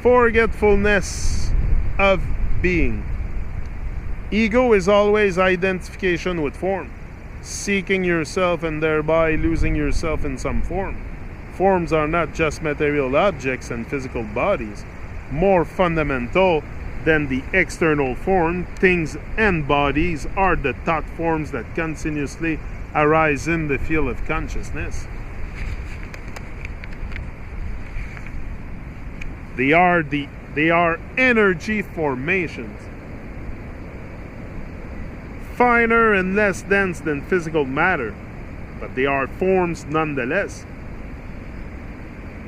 Forgetfulness of being. Ego is always identification with form, seeking yourself and thereby losing yourself in some form. Forms are not just material objects and physical bodies. More fundamental than the external form, things and bodies are the thought forms that continuously arise in the field of consciousness. They are energy formations, finer and less dense than physical matter, but they are forms nonetheless.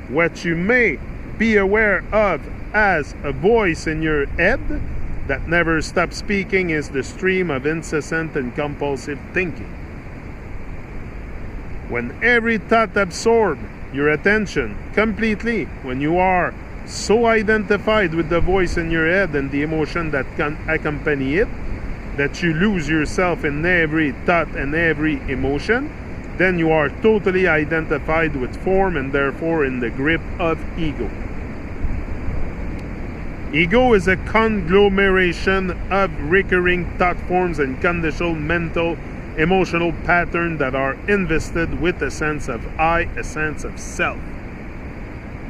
What you may be aware of as a voice in your head that never stops speaking is the stream of incessant and compulsive thinking. When every thought absorbs your attention completely, when you are so identified with the voice in your head and the emotion that can accompany it, that you lose yourself in every thought and every emotion, then you are totally identified with form and therefore in the grip of ego. Ego is a conglomeration of recurring thought forms and conditional mental, emotional patterns that are invested with a sense of I, a sense of self.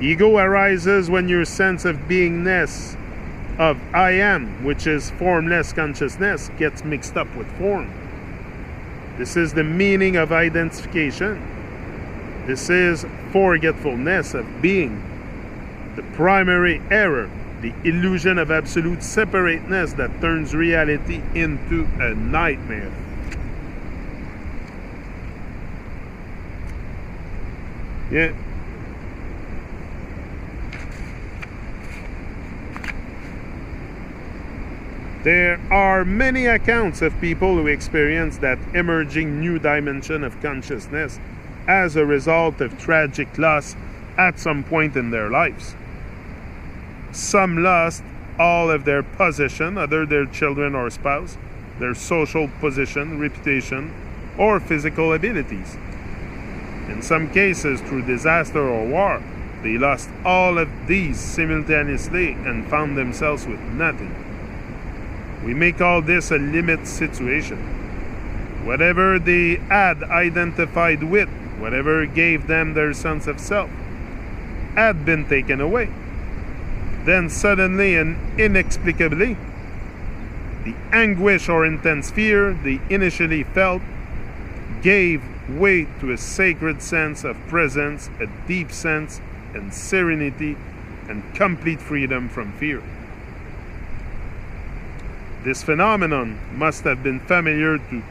Ego arises when your sense of beingness, of I am, which is formless consciousness, gets mixed up with form. This is the meaning of identification. This is forgetfulness of being. The primary error, the illusion of absolute separateness that turns reality into a nightmare. Yeah. There are many accounts of people who experience that emerging new dimension of consciousness as a result of tragic loss at some point in their lives. Some lost all of their possession, either their children or spouse, their social position, reputation, or physical abilities. In some cases, through disaster or war, they lost all of these simultaneously and found themselves with nothing. We may call this a limit situation. Whatever they had identified with, whatever gave them their sense of self, had been taken away. Then suddenly and inexplicably, the anguish or intense fear they initially felt gave way to a sacred sense of presence, a deep sense and serenity and complete freedom from fear. This phenomenon must have been familiar to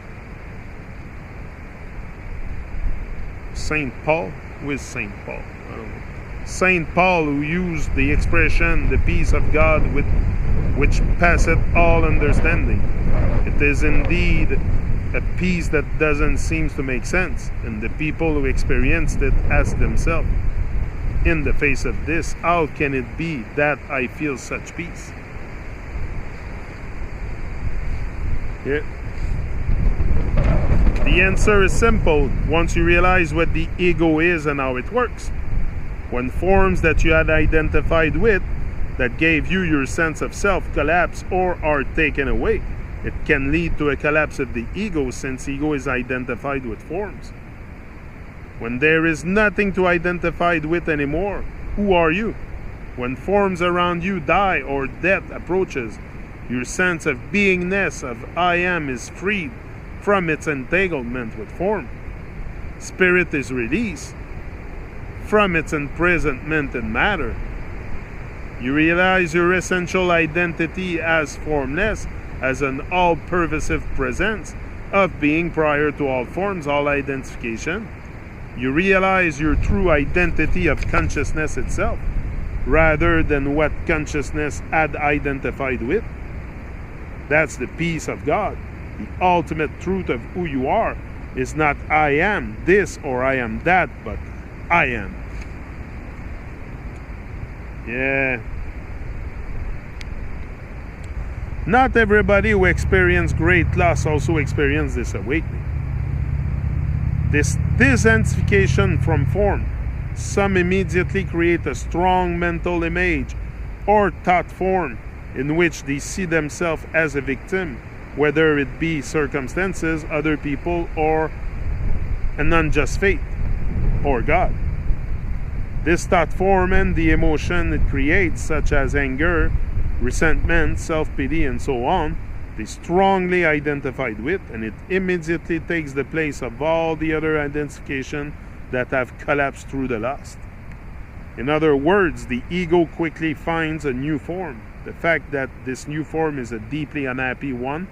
St. Paul. Who is St. Paul? I don't know. St. Paul, who used the expression, the peace of God which passeth all understanding. It is indeed a peace that doesn't seem to make sense, and the people who experienced it ask themselves, in the face of this, how can it be that I feel such peace? Yeah. The answer is simple once you realize what the ego is and how it works. When forms that you had identified with, that gave you your sense of self, collapse or are taken away, it can lead to a collapse of the ego, since ego is identified with forms. When there is nothing to identify with anymore, who are you? When forms around you die or death approaches, your sense of beingness, of I am, is freed from its entanglement with form. Spirit is released from its imprisonment in matter. You realize your essential identity as formless, as an all-pervasive presence of being prior to all forms, all identification. You realize your true identity of consciousness itself, rather than what consciousness had identified with. That's the peace of God. The ultimate truth of who you are is not I am this or I am that, but I am. Yeah. Not everybody who experiences great loss also experiences this awakening. This disidentification from form. Some immediately create a strong mental image or thought form in which they see themselves as a victim, whether it be circumstances, other people, or an unjust fate, or God. This thought form and the emotion it creates, such as anger, resentment, self-pity, and so on, they strongly identified with, and it immediately takes the place of all the other identification that have collapsed through the loss. In other words, the ego quickly finds a new form. The fact that this new form is a deeply unhappy one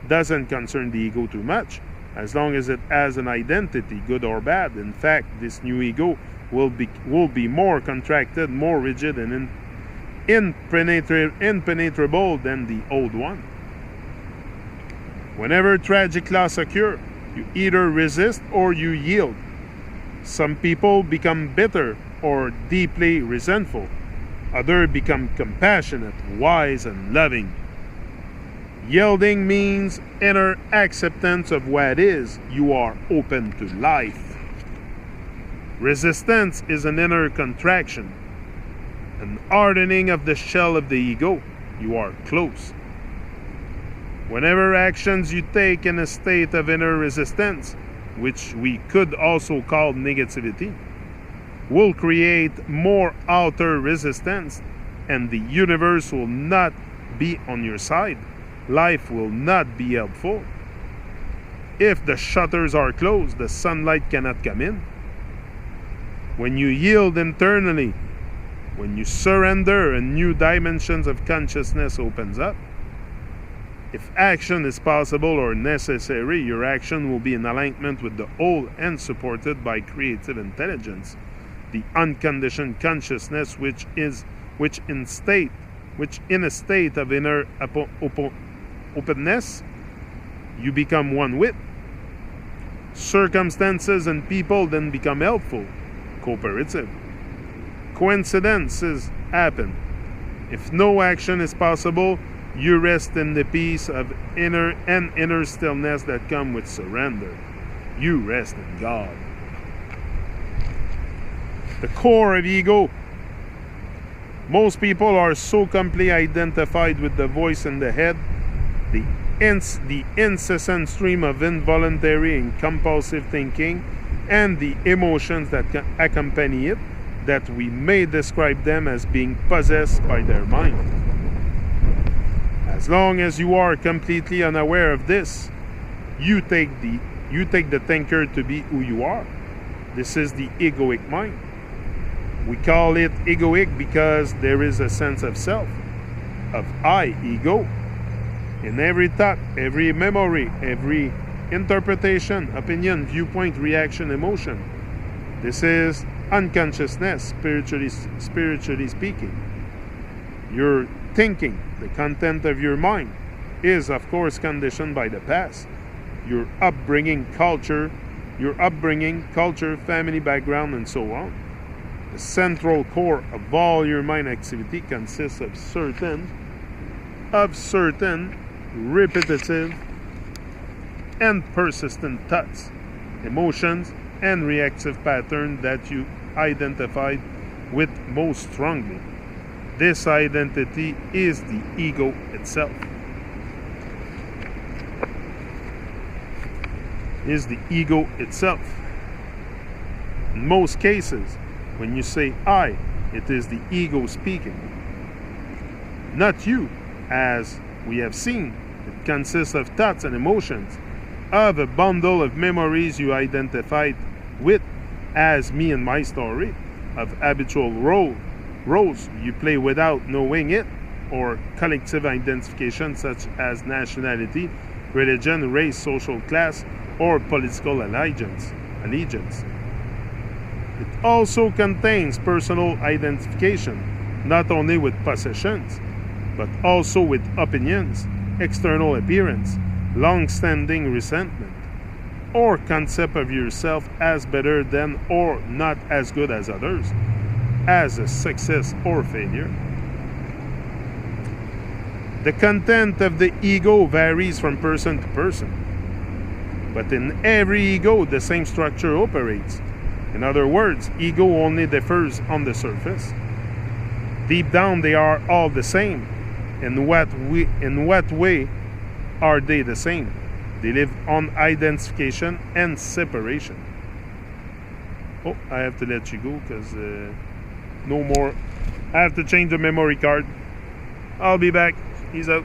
doesn't concern the ego too much, as long as it has an identity, good or bad. In fact, this new ego will be more contracted, more rigid, and impenetrable than the old one. Whenever tragic loss occurs, you either resist or you yield. Some people become bitter or deeply resentful. Others become compassionate, wise, and loving. Yielding means inner acceptance of what is. You are open to life. Resistance is an inner contraction, an hardening of the shell of the ego. You are close. Whenever actions you take in a state of inner resistance, which we could also call negativity, will create more outer resistance, and the universe will not be on your side. Life will not be helpful. If the shutters are closed, the sunlight cannot come in. When you yield internally, when you surrender, a new dimension of consciousness opens up. If action is possible or necessary, your action will be in alignment with the whole and supported by creative intelligence, the unconditioned consciousness which in a state of inner openness you become one with. Circumstances and people then become helpful, cooperative. Coincidences happen. If no action is possible, you rest in the peace of inner stillness that comes with surrender. You rest in God. The core of ego. Most people are so completely identified with the voice in the head, the incessant stream of involuntary and compulsive thinking, and the emotions that accompany it, that we may describe them as being possessed by their mind. As long as you are completely unaware of this, you take the thinker to be who you are. This is the egoic mind. We call it egoic because there is a sense of self, of I, ego. In every thought, every memory, every interpretation, opinion, viewpoint, reaction, emotion. This is unconsciousness, spiritually speaking. Your thinking, the content of your mind, is of course conditioned by the past. Your upbringing, culture, family background, and so on. The central core of all your mind activity consists of certain repetitive and persistent thoughts, emotions, and reactive patterns that you identified with most strongly. This identity is the ego itself. In most cases, when you say I, it is the ego speaking. Not you, as we have seen. It consists of thoughts and emotions, of a bundle of memories you identified with as me and my story, of habitual roles you play without knowing it, or collective identification such as nationality, religion, race, social class, or political allegiance. It also contains personal identification, not only with possessions, but also with opinions, external appearance, long-standing resentment, or concept of yourself as better than or not as good as others, as a success or failure. The content of the ego varies from person to person, but in every ego the same structure operates. In other words, ego only differs on the surface. Deep down, they are all the same. In what way are they the same? They live on identification and separation. Oh, I have to let you go because no more. I have to change the memory card. I'll be back. He's out.